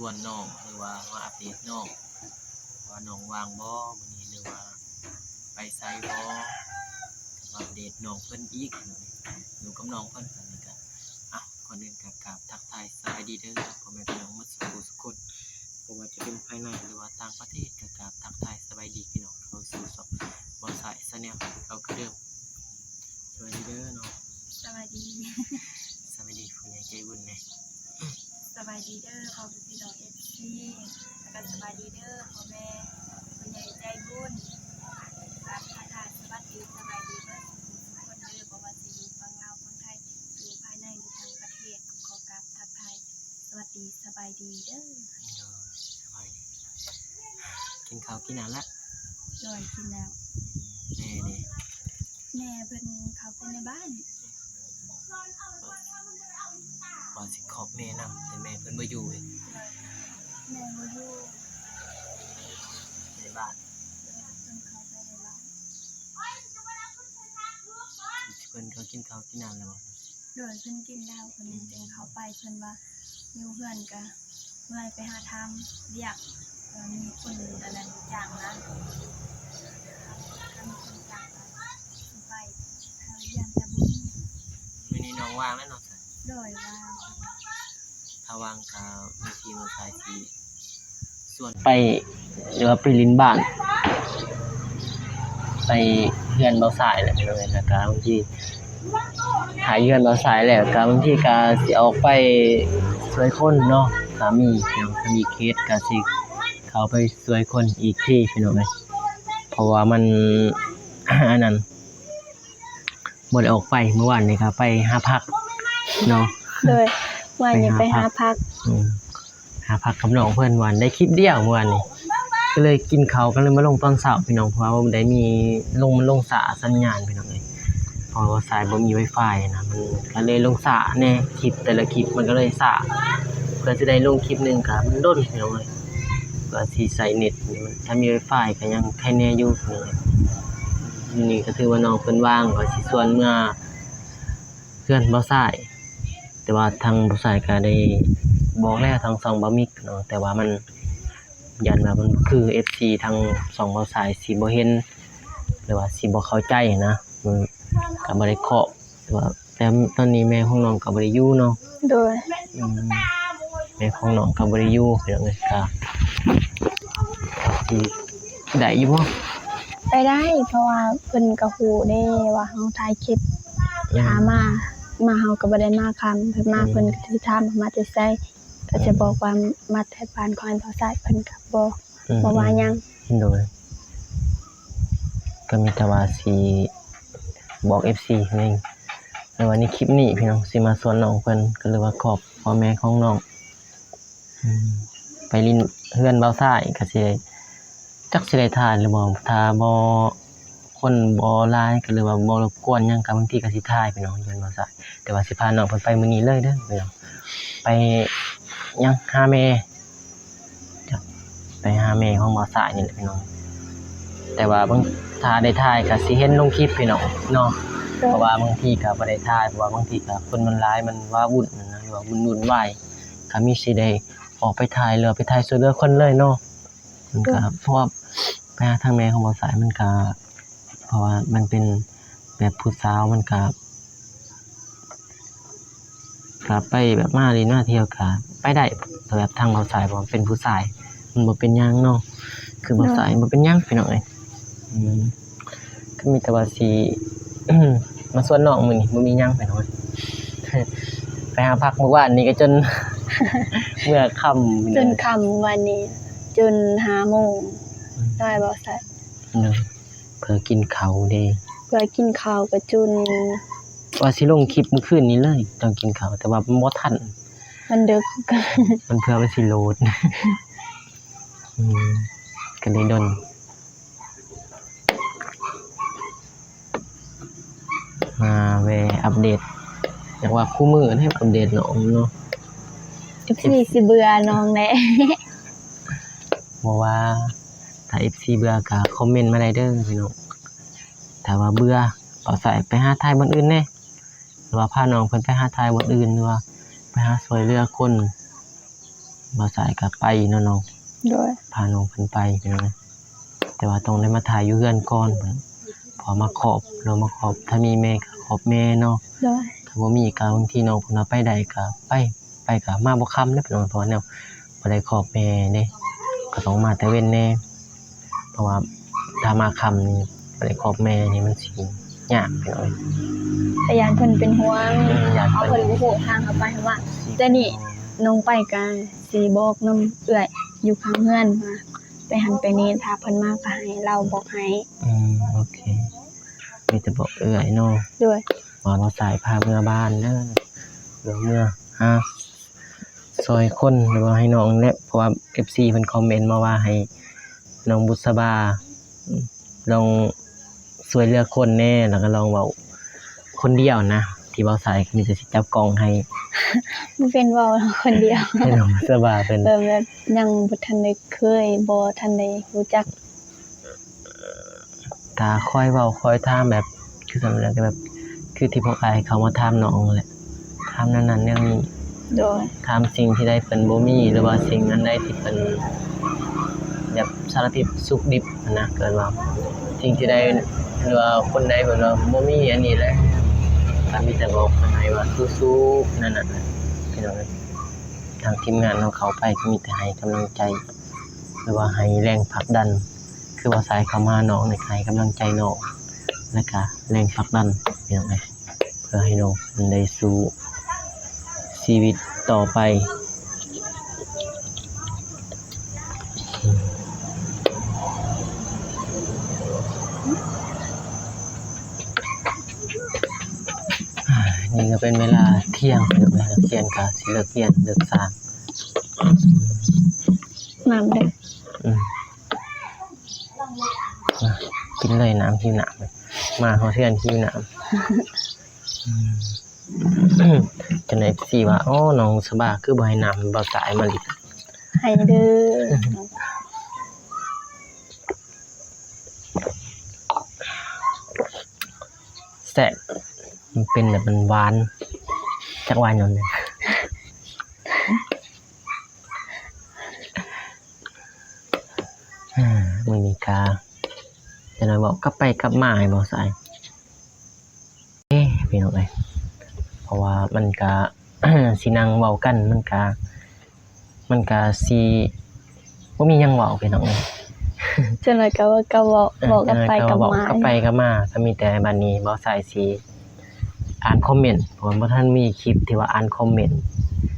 ส่วนน้องหรือว่ามาอัปเดตน้องว่าน้องว่างบ่มื้อนี้หรือว่าไปไสบ่อัปเดตน้องเพิ่นอีกอยู่กับน้องเพิ่นกันนี่ก็ก่อนอื่นก็กราบทักทายสวัสดีเด้อพ่อแม่พี่น้องหมดทุกคนบ่ว่าจะเป็นภายในหรือว่าต่างประเทศก็กราบทักทายสวัสดีพี่น้องเข้าสู่ช่องบ่สายชาแนลเราคือเดิมสวัสดีเด้อน้อง สวัสดี สวัสดีผู้ใหญ่ใจบุญแน่ สวัสดีเด้อพ่อพี่น้องFC แล้วก็สวัสดีเด้อพ่อแม่ผู้ใหญ่ใจบุญการทักทายสวัสดีสบายดีเด้อทุกคนเด้อบ่ว่าสิอยู่ฝั่งลาวฝั่งไทยหรือภายในหรือต่างประเทศขอกราบทักทายสวัสดีสบายดีเด้อสบายดีกินข้าวกินน้ำละ โดยกินแล้ว แม่นี่ แม่เพิ่นเข้าไปในบ้าน ว่าสิขอบแม่นำแต่แม่เพิ่นบ่อยู่เอง แม่บ่อยู่ ในบ้าน เพิ่นเข้าไปในบ้าน เพิ่นเขากินข้าวกินน้ำแล้วบ่ โดยเพิ่นกินแล้วเพิ่นจึงเข้าไปเพิ่นว่าอยู่เพื่อนก็เมื่อไปหาทำเรียกมีคนอันนั้นจ้างนะมีคนจ้างไปเรียนแต่บุญ มื้อนี้น้องว่างแล้วเนาะ โดยว่า ถ้าว่างก็มีทีมสายสีส่วนไปหรือว่าไปลินบ้านไปเฮือนเบาสายแหละพี่น้องเอ้ยแล้วก็บางทีหาเฮือนเบาสายแล้วก็บางทีก็สิออกไปช่วยคนเนาะถ้ามีพี่น้องถ้ามีเคสก็สิเข้าไปช่วยคนอีกที่พี่น้องเอ้ยเพราะว่ามัน อันนั้นบ่ได้ออกไปเมื่อวานนี้ก็ไปหาผักเนาะ เลยวันนี้ไปหาพัก หาผักกับน้องเพิ่นวันได้คลิปเดียวเมื่อวานนี้ก็เลยกินข้าวกันเลยมาลงตอนเช้าพี่น้องเพราะว่าบ่ได้มีลงสาสัญญาณพี่น้องเอ้ยเพราะว่าสายบ่มี Wi-Fi นะมันก็เลยลงสาแน่คลิปแต่ละคลิปมันก็เลยสาเพื่อจะได้ลงคลิปนึงก็มันด้นพี่น้องเอ้ยก็สิใช้เน็ตนี่มันถ้ามี Wi-Fi ก็ยังใครแน่อยู่พี่น้องเอ้ยนี่ก็ถือว่าน้องเพิ่นว่างก็สิชวนเมื่อเพื่อนบ่สายแต่ว่าทางบ่สายก็ได้บอกแล้วทางช่องบ่มิกเนาะแต่ว่ามันยันว่ามันคือ FC ทางช่องบ่สายสิบ่เห็นหรือว่าสิบ่เข้าใจนะมันก็บ่ได้เคาะแต่ตอนนี้แม่ของน้องก็บ่ได้อยู่เนาะ โดย แม่ของน้องก็บ่ได้อยู่เรื่องนี้ก็สิได้อยู่บ่ ไปได้เพราะว่าเพิ่นก็ฮู้ได้ว่าเฮาถ่ายคลิปหามาเฮาก็บ่ได้มาคำเพิ่นมาเพิ่นก็สิถามมาแต่ไสก็จะบอกว่ามาแต่บ้านของอันเฒ่าซ้ายเพิ่นก็บ่ว่าหยัง โดยก็มีแต่ว่าสิบอก FC นึงในวันนี้คลิปนี้พี่น้องสิมาสอนน้องเพิ่นก็เลยว่าขอบพ่อแม่ของน้องไปลินเฮือนเบาซ้ายก็สิจักสิได้ทานหรือบ่ถ้าบ่คนบ่หลายก็เลยว่าบ่รบกวนหยังก็บางทีก็สิถ่ายพี่น้องเฮือนเบาซ้ายแต่ว่าสิพาน้องเพิ่นไปมื้อนี้เลยเด้อพี่น้องไปยังหาแม่จ้ะไปหาแม่ของเบาซ้ายนี่แหละพี่น้องแต่ว่าบางถ้าได้ถ่ายก็สิเห็นลงคลิปพี่น้องเนาะเพราะว่าบางทีก็บ่ได้ถ่ายเพราะว่าบางทีก็คนมันหลายมันว้าวุ่นนะหรือว่าวุ่นวายก็มีสิได้ออกไปถ่ายหรือไปถ่ายช่วยเหลือคนเลยเนาะมันก็เพราะว่าไปหาทางแม่ของเบาซ้ายมันก็เพราะว่ามันเป็นแบบผู้สาวมันก็ไปแบบมาลีมาเที่ยวก็ไปได้แบบทางเบาซ้ายเพราะเป็นผู้ชายมันบ่เป็นหยังเนาะคือเบาซ้ายบ่เป็นหยังพี่น้องเอ้ยก็มีแต่ว่าสิ มาสวนน้องมื้อนี้บ่มีหยังพี่น้อง ไปหาผักเมื่อวานนี้ก็จน เมื่อค่ำ จนค่ำวันนี้จน5 โมงได้บ่ใส่ เนาะเพื่อกินข้าวเด้ เพื่อกินข้าวก็จน ว่าสิลงคลิปเมื่อคืนนี้เลยตอนกินข้าวแต่ว่าบ่ทัน มันดึก มันเพื่อมันสิโหลด ก็เลยโดนมาแวะอัปเดตอยากว่าคู่มือให้อัปเดตน้องเนาะ FC สิเบื่อน้องแหละ บอกว่าถ้า FC เบื่อก็คอมเมนต์มาได้เด้อพี่น้องถ้าว่าเบื่อเอาใส่ไปหาทายบนอื่นแน่หรือว่าพาน้องเพิ่นไปหาทายบนอื่นหรือว่าไปหาช่วยเหลือคน บ่สายก็ไปเนาะน้อง โดย พาน้องเพิ่นไปพี่น้องแต่ว่าต้องได้มาถ่ายอยู่เรือนก่อนพอมาขอบเรามาขอบถ้ามีแม่ก็ขอบแม่เนาะ โดย ถ้าบ่มีก็บางทีน้องเพิ่นว่าไปได้ก็ไปก็มาบ่ค่ำเด้อพี่น้องเพราะว่าแนวบ่ได้ขอบแม่เด้ก็ต้องมาแต่เว้นแน่เพราะว่าถ้ามาค่ำนี่บ่ได้ขอบแม่นี่มันสิยากพี่น้อง แต่ยานเพิ่นเป็นห่วง ยาน เอา เพิ่ เพิ่ น นบ่ฮู้ทางเข้าไปว่าแต่นี่น้องไปก็สิบอกนำเอื้อยอยู่ข้างเฮือนว่าไปหันไปนี่ถ้าเพิ่นมาก็ให้เราบอกให้ โอเคมีแต่บอกเอื้อยเนาะ ด้วย ว่าเราสายพาเมื่อบ้านเด้อเดี๋ยวเมื่อซอยคนหรือว่าให้น้องเนี่ยเพราะว่า FC เพิ่นคอมเมนต์มาว่าให้น้องบุษบาลองช่วยเหลือคนแน่แล้วก็ลองเว้าคนเดียวนะที่เว้าสายมีแต่สิจับกล้องให้ บ่เป็นเว้าคนเดียว ให้น้องบุษบาเพิ่น แบบยังบ่ทันได้เคยบ่ทันได้รู้จัก ตาค่อยเว้าค่อยถามแบบคือสำเร็จแบบคือที่พวกอายเขามาถามน้องแหละถามนั้นๆเรื่องนี้ โดย ถามสิ่งที่ได้เพิ่นบ่มีหรือว่าสิ่งนั้นได้ที่เพิ่นแบบสารพิษสุขดิบนะเกิดว่าสิ่งที่ได้หรือว่าคนใดเพิ่นว่าบ่มีอันนี้แหละก็มีแต่บอกเพิ่นให้ว่าสู้ๆนั่นน่ะพี่น้องทางทีมงานของเขาไปก็มีแต่ให้กำลังใจหรือว่าให้แรงผลักดันคือว่าสายเข้ามาน้องในให้กำลังใจน้องแล้วก็แรงผลักดันพี่น้องเพื่อให้น้องมันได้สู้ชีวิตต่อไปนี่ก็เป็นเวลาเที่ยงหรือว่าเที่ยงก็สิเลิกเรียนเลิกสร้าง น้ำเด้อ กินเลยน้ำหิวน้ำเลยมาเขาเทื่อนหิวน้ำจนไอ้สี่ว่าอ๋อน้องสบาคือบ่ให้น้ำบ่สายมาลิ ให้เด้อ แซ่บมันเป็นแบบมันหวานจักหวานหย่อนเลยมื้อนี้กาจะน้อยบอกกลับไปกลับมาให้บ่สายพี่น้องเอ้ยเพราะว่ามันก็ สินั่งเว้ากันมันก็สิบ่มีหยังเว้าพี่น้องเอ้ย จนเลยก็บอกกันไปกับมา ก็ไปก็มาก็มีแต่บัดนี้บ่สายสิอ่านคอมเมนต์เพราะว่าบ่ทันมีคลิปที่ว่าอ่านคอมเมนต์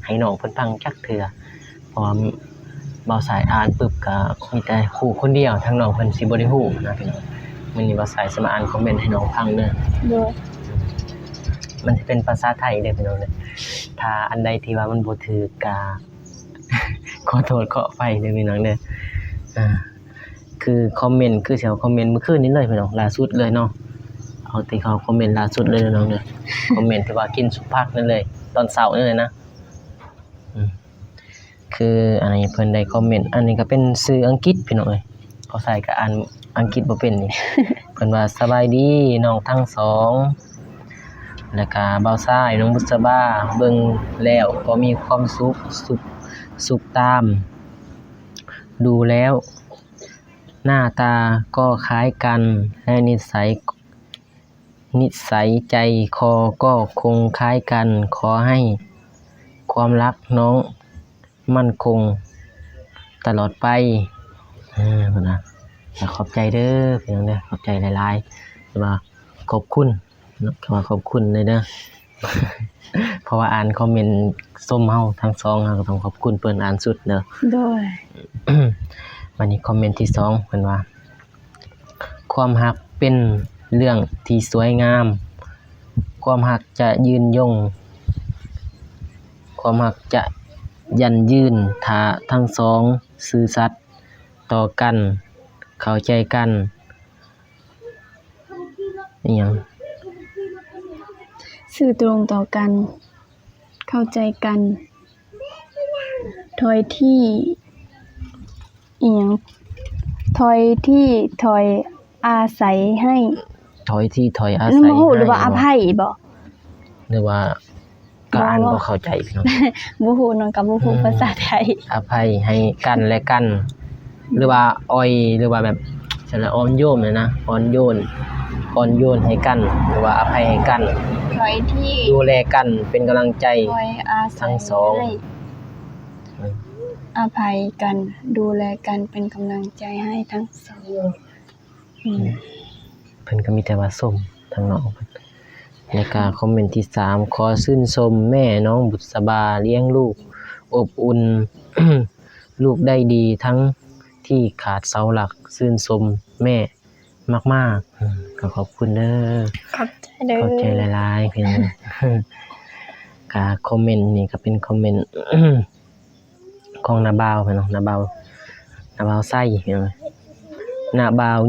ให้น้องเพิ่นฟังจักเทื่อเพราะว่าบ่สายอ่านปึ๊บก็มีแต่ฮู้คนเดียวทางน้องเพิ่นสิบ่ได้ฮู้นะพี่น้องมื้อนี้บ่สายสิมาอ่านคอมเมนต์ให้น้องฟังเด้อ โดย มันสิเป็นภาษาไทยเด้อพี่น้องเด้อถ้าอันใดที่ว่ามันบ่ถูกก็ ขอโทษขออภัยเด้อพี่น้องเด้อคือคอมเมนต์คือสิเอาคอมเมนต์เมื่อคืนนี้เลยพี่น้องล่าสุดเลยเนาะเอาที่เขาคอมเมนต์ล่าสุดเลยน้องเด้อ คอมเมนต์ที่ว่ากินสุกผักนั่นเลย ตอนเช้านี่เลยนะคืออันนี้เพิ่นได้คอมเมนต์อันนี้ก็เป็นชื่ออังกฤษพี่น้องเอ้ยเขาใส่ก็อ่านอังกฤษบ่เป็นนี่ เพิ่นว่าสบายดีน้องทั้งสองแล้วก็บ่าวซ้ายน้องบุษบาเบิ่งแล้วก็มีความสุขตาม ดูแล้วหน้าตาก็คล้ายกันและนิสัยใจคอก็คงคล้ายกันขอให้ความรักน้องมั่นคงตลอดไปพุ่นน่ะขอบใจเด้อพี่น้องเด้อขอบใจหลายๆหรือว่าขอบคุณคำว่าขอบคุณเลยเด้อ เพราะว่าอ่านคอมเมนต์ส้มเฮาทั้งสองเฮาก็ต้องขอบคุณเพิ่นอ่านสุดเด้อ โดย วันนี้คอมเมนต์ที่2เพิ่นว่าความรักเป็นเรื่องที่สวยงามความรักจะยืนยงความรักจะยั่งยืนถ้าทั้งสองซื่อสัตย์ต่อกันเข้าใจกันอีหยัง สื่อตรงต่อกัน เข้าใจกันถอยที่อีหยังถอยอาศัยให้ ถอยที่ถอยอาศัย แล้วบ่ฮู้หรือว่าอภัยบ่ หรือว่า ก็อ่านบ่เข้าใจพี่น้อง บ่ฮู้น้องก็บ่ฮู้ภาษาไทย อภัยให้กันและกัน หรือว่าอ้อยหรือว่าแบบฉันละอ่อนโยนเลยนะอ่อนโยนให้กันหรือว่าอภัยให้กัน คอยที่ ดูแลกันเป็นกำลังใจ คอยอาศั ทั้ ย งสอง ให้อภัยกันดูแลกันเป็นกำลังใจให้ทั้งสองเพิ่นก็มีแต่ว่าส้มทางน้องเพิ่นในการคอมเมนต์ที่3ขอชื่นชมแม่น้องบุษบาเลี้ยงลูกอบอุ่น ลูกได้ดีทั้งที่ขาดเสาหลักชื่นชมแม่มากๆก็ขอบคุณเด้อ ขอบใจเด้อ เข้าใจหลายๆเพิ่น ก็คอมเมนต์นี่ก็เป็นคอมเมนต์ ของนาบ่าวเพิ่นเนาะนาบ่าวไส้เพิ่นเนาะนาบ่าว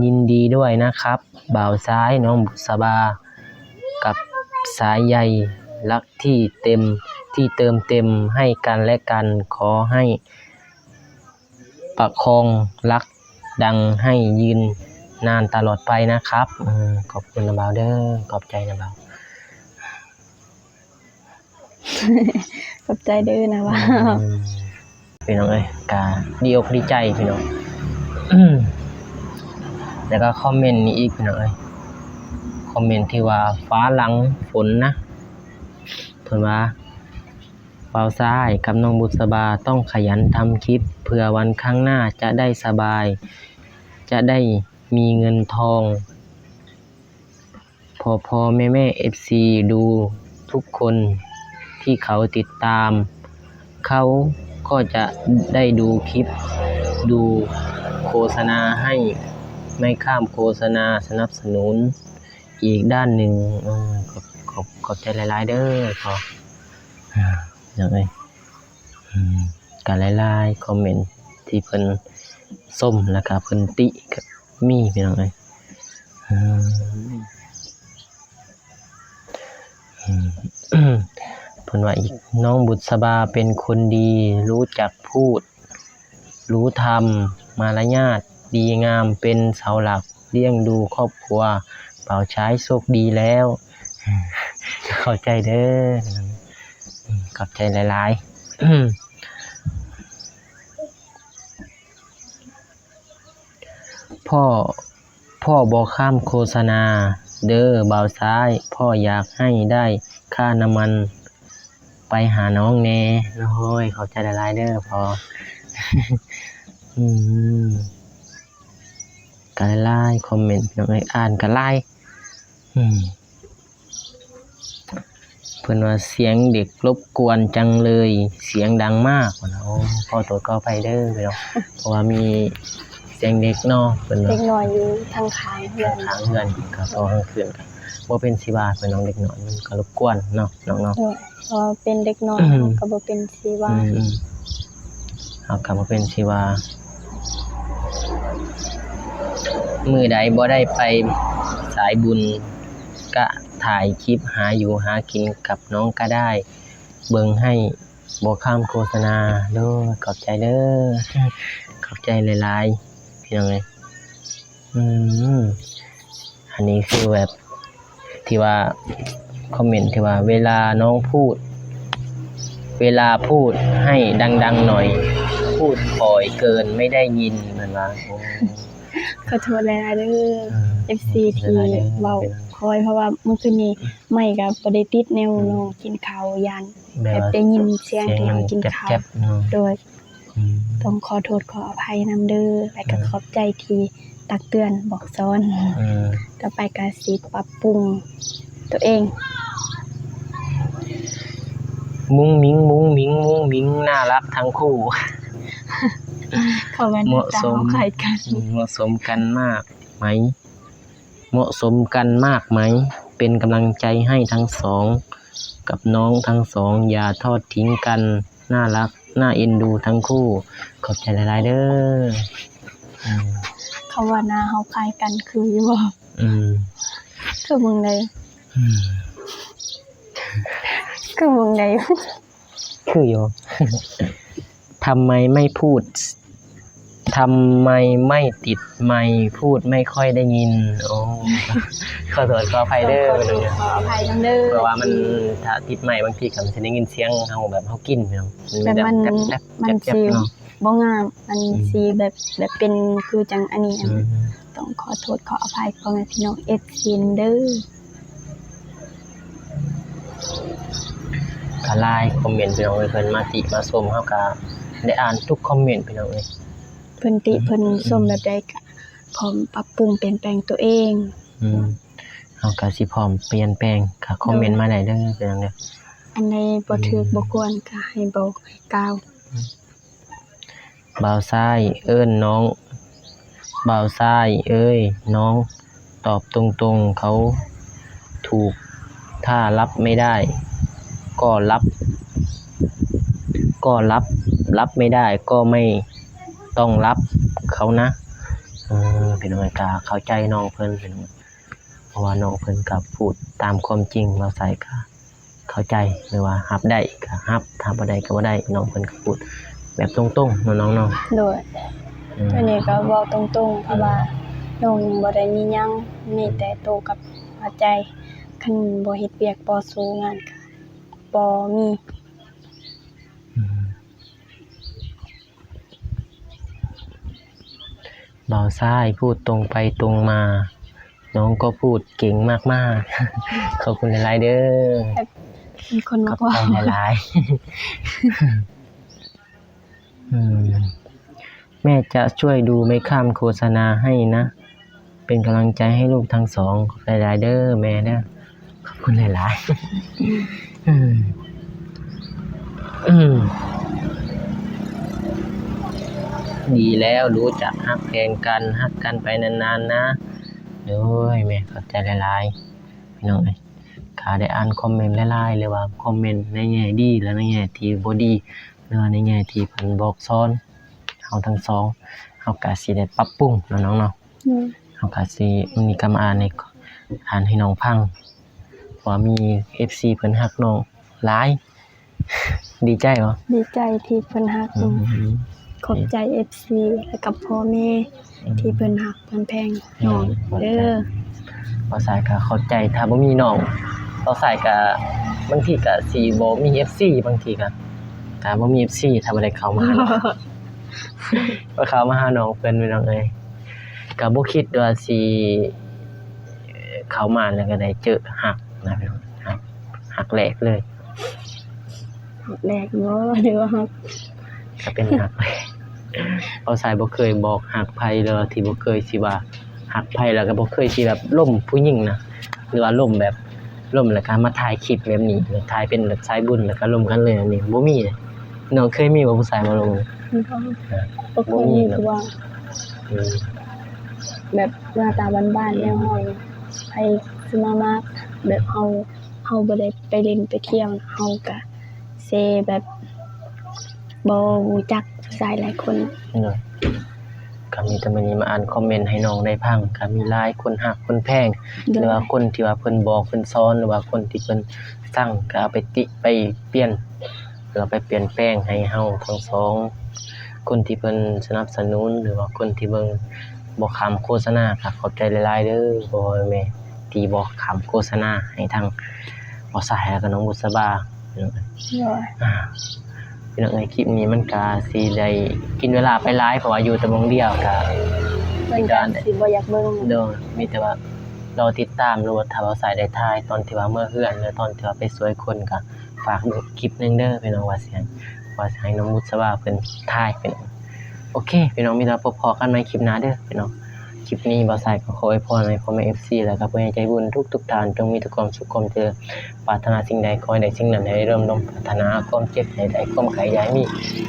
ยินดีด้วยนะครับบ่าวซ้ายน้องบุษบากับสายใยรักที่เติมเต็มให้กันและกันขอให้ประคองรักดังให้ยืนนานตลอดไปนะครับขอบคุณนะบ่าวเด้อขอบใจนะบ่าว ขอบใจเด้อนะว่า พี่น้องเอ้ยกาดีอกดีใจพี่น้อง แล้วก็คอมเมนต์นี้อีกพี่น้องเอ้ยคอมเมนต์ที่ว่าฟ้าหลังฝนนะเพิ่นว่าบ่าวซ้ายกับน้องบุษบาต้องขยันทำคลิปเพื่อวันข้างหน้าจะได้สบาย จะได้มีเงินทองพอแม่ FC ดูทุกคนที่เขาติดตาม เขาก็จะได้ดูคลิปดูโฆษณาให้ไม่ข้ามโฆษณาสนับสนุนอีกด้านหนึ่งขอบใจหลายๆเด้อขออย่างไรกันหลายๆคอมเมนต์ที่เพิ่นส้มแล้วก็เพิ่นติก็มีพี่น้องเอ้ยเพิ่นว่าอีกน้องบุษบาเป็นคนดีรู้จักพูดรู้ธรรมมารยาทดีงามเป็นเสาหลักเลี้ยงดูครอบครัวเป่าใช้โชคดีแล้วเข้าใจเด้อขอบใจหลายๆพ่อบ่ข้ามโฆษณาเด้อบ่าวซ้ายพ่ออยากให้ได้ค่าน้ำมันไปหาน้องแน่โอ้ยขอบใจหลายๆเด้อพอ กันไล่คอมเมนต์น้องเอ้ยอ่านกันไล่เพิ่นว่าเสียงเด็กรบกวนจังเลยเสียงดังมากว่าโอ้ขอตัวก็ไปเด้อพี่น้องเพราะว่ามีเสียงเด็กเนาะเพิ่น เด็กน้อยอยู่ทางข้างเฮือน ทางเฮือนก็ต่อทางเฮือนก็บ่เป็นสิว่าเพิ่นน้องเด็กน้อยมันก็รบกวนเนาะน้องเนาะ พอเป็นเด็กน้อยก็บ่เป็นสิว่า เอากลับมาเป็นสิว่ามื้อใดบ่ได้ไปสายบุญก็ถ่ายคลิปหาอยู่หากินกับน้องก็ได้เบิ่งให้บ่ข้ามโฆษณาเด้อขอบใจเด้อขอบใจหลายๆพี่น้องเอ้ยอันนี้คือแบบที่ว่าคอมเมนต์ที่ว่าเวลาน้องพูดให้ดังๆหน่อยพูดบ่อยเกินไม่ได้ยินเหมือนว่าโอ้ ขอโทษหลายๆเด้อ FC ที่เว้าคอยเพราะว่าเมื่อคืนนี้ไม่ก็บ่ได้ติดแนวน้องกินข้าวยันแบบได้ยินเสียงที่น้องกินข้าวโดยต้องขอโทษขออภัยนำเด้อและก็ขอบใจที่ตักเตือนบอกสอนต่อไปก็สิปรับปรุงตัวเอง มุ้งมิ้งน่ารักทั้งคู่ เขาเป็นตามใครกัน เหมาะสมกันมากไหมเป็นกำลังใจให้ทั้งสองกับน้องทั้งสองอย่าทอดทิ้งกันน่ารักน่าเอ็นดูทั้งคู่ขอบใจหลายๆเด้อเขาว่าหน้าเฮาคล้ายกันคืออยู่บ่คือมึงใดคือมึงใดคืออยู่ ทำไมไม่พูด ทำไมไม่ติดไมค์พูดไม่ค่อยได้ยินโอ้ขอโทษขออภัยเด้อ ขอโทษขออภัยนำเด้อ เพราะว่ามันถ้าติดไมค์บางทีก็มันจะได้ยินเสียงเฮาแบบเฮากินเนาะ แต่มัน แป๊บ มัน ๆ สิ เนาะ บ่งามมันสิแบบเป็นคือจังอันนี้ อืม ต้องขอโทษขออภัยพ่อแม่พี่น้อง FC เด้อ ก็ไลน์คอมเมนต์พี่น้องเพิ่นมาติมาชมเฮาก็ได้อ่านทุกคอมเมนต์พี่น้องเอ้ย เพิ่นติเพิ่นชมแบบใดก็พร้อมปรับปรุงเปลี่ยนแปลงตัวเอง เฮาก็สิพร้อมเปลี่ยนแปลงก็คอมเมนต์มาได้เด้อพี่น้องเด้อ อันใดบ่ถูกบ่ควรก็ให้บอกให้กล่าว บ่าวซ้ายเอิ้นน้องบ่าวซ้ายเอ้ยน้องตอบตรงๆเขาถูกถ้ารับไม่ได้ ก็รับไม่ได้ก็ไม่ต้องรับเขานะพี่น้องก็เข้าใจน้องเพิ่นพี่น้องเพราะว่าน้องเพิ่นก็พูดตามความจริงเราใส่ก็เข้าใจหรือว่ารับได้ก็รับถ้าบ่ได้ก็บ่ได้น้องเพิ่นก็พูดแบบตรงๆเนาะน้องเนาะ โดยอันนี้ก็เว้าตรงๆเพราะว่าน้องยังบ่ได้มีหยังมีแต่โตกับหัวใจคันบ่เฮ็ดเวียกบ่สู้งานก็บ่มี บ่าวซ้ายพูดตรงไปตรงมา น้องก็พูดเก่งมากๆ ขอบคุณหลายๆเด้อ เป็นคน ข มา อบ ว่า ใจหลายๆแม่จะช่วยดูไม่ข้ามโฆษณาให้นะ เป็นกำลังใจให้ลูกทั้งสองหลายๆเด้อแม่เด้อขอบคุณหลายๆดีแล้วรู้จักฮักแพงกันฮักกันไปนานๆนะโอ้ยแม่ขอบใจหลายๆพี่น้องเอ้ยข้าได้อ่านคอมเมนต์หลายๆเลยว่าคอมเมนต์ในแง่ดีและในแง่ที่บ่ดีหรือว่าในแง่ที่เพิ่นบอกสอนเฮาทั้งสองเฮาก็สิได้ปรับปรุงเนาะน้องเนาะเฮาก็สิมื้อนี้ก็มาอ่านให้น้องฟังว่ามี FC เพิ่นฮักน้องหลาย ดีใจบ่ ดีใจที่เพิ่นฮักน้องขอบใจ FC และกับพ่อแม่ที่เพิ่นฮักเพิ่นแพงน้องเด้อ บ่สายก็เข้าใจถ้าบ่มีน้องบ่สายก็บางทีก็สิบ่มี FC บางทีก็ถ้าบ่มี FC ถ้าบ่ได้เข้ามาหาน้อง บ่เข้ามาหาน้องเพิ่นพี่น้องเอ้ยก็บ่คิดว่าสิเข้ามาแล้วก็ได้เจอฮักนะพี่น้องฮักแรกเลย แรกบ่หรือว่าฮัก ก็เป็นฮักแรกบ่สายบ่เคยบอกฮักไผเลยที่บ่เคยสิว่าฮักไผแล้วก็บ่เคยสิแบบล้มผู้หญิงนะหรือว่าล้มแบบล้มแล้วก็มาถ่ายคลิปแบบนี้ถ่ายเป็นแบบสายบุญแล้วก็ล้มกันเลยอันนี้บ่มีเลยน้องเคยมีบ่ผู้ชายมาลง บ่เคยมีคือว่า อืม แบบหน้าตาบ้านๆแนวเฮาไปสิมามากแบบเฮาบ่ได้ไปเล่นไปเที่ยวเฮาก็เซแบบบ่รู้จักผู้ชายหลายคน เนาะก็มีแต่มื้อนี้มาอ่านคอมเมนต์ให้น้องได้พังก็มีหลายคนฮักคนแพงหรือว่าคนที่ว่าเพิ่นบอกเพิ่นสอนหรือว่าคนที่เพิ่นสั่งก็เอาไปติไปเปลี่ยนหรือว่าไปเปลี่ยนแปลงให้เฮาทั้งสองคนที่เพิ่นสนับสนุนหรือว่าคนที่เบิ่งบ่ข้ามโฆษณาก็ขอบใจหลายๆเด้อพ่อแม่ที่บ่ข้ามโฆษณาให้ทางบ่สายแล้วก็น้องบุษบาพี่น้องพี่น้องเอ้ยคลิปนี้มันก็สิได้กินเวลาไปหลายเพราะว่าอยู่แต่วงเดียวก็ เพิ่นก็สิบ่อยากเบิ่ง เด้อมีแต่ว่ารอติดตามหรือว่าถ้าว่าสายได้ถ่ายตอนที่ว่าเมื่อเฮือนหรือตอนที่ว่าไปสวยคนก็ฝากดูคลิปนึงเด้อพี่น้องว่าสิให้น้องบุษบาเพิ่นถ่ายเป็นโอเคพี่น้องมีแต่พบพอกันใหม่คลิปหน้าเด้อพี่น้องคลิปนี้บ่าวสายก็ขออวยพรให้พ่อแม่ FC แล้วก็ผู้ใหญ่ใจบุญทุกท่านจงมีแต่ความสุขความเจริญปรารถนาสิ่งใดขอให้ได้สิ่งนั้นให้เริ่มลงปรารถนาความเจ็บให้ได้ความไขอย่าให้มี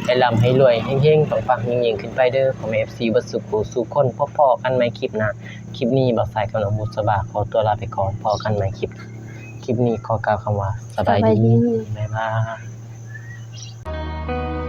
ให้ร่ำให้รวยเฮงๆปังๆยิ่งๆขึ้นไปเด้อพ่อแม่ FC เบ่สุขสู่คนพอๆกันใหม่คลิปหน้าคลิปนี้บ่าวสายกับน้องบุษบาขอตัวลาไปก่อนพอกันใหม่คลิปนี้ขอกล่าวคำว่าสบายดีบ๊ายบาย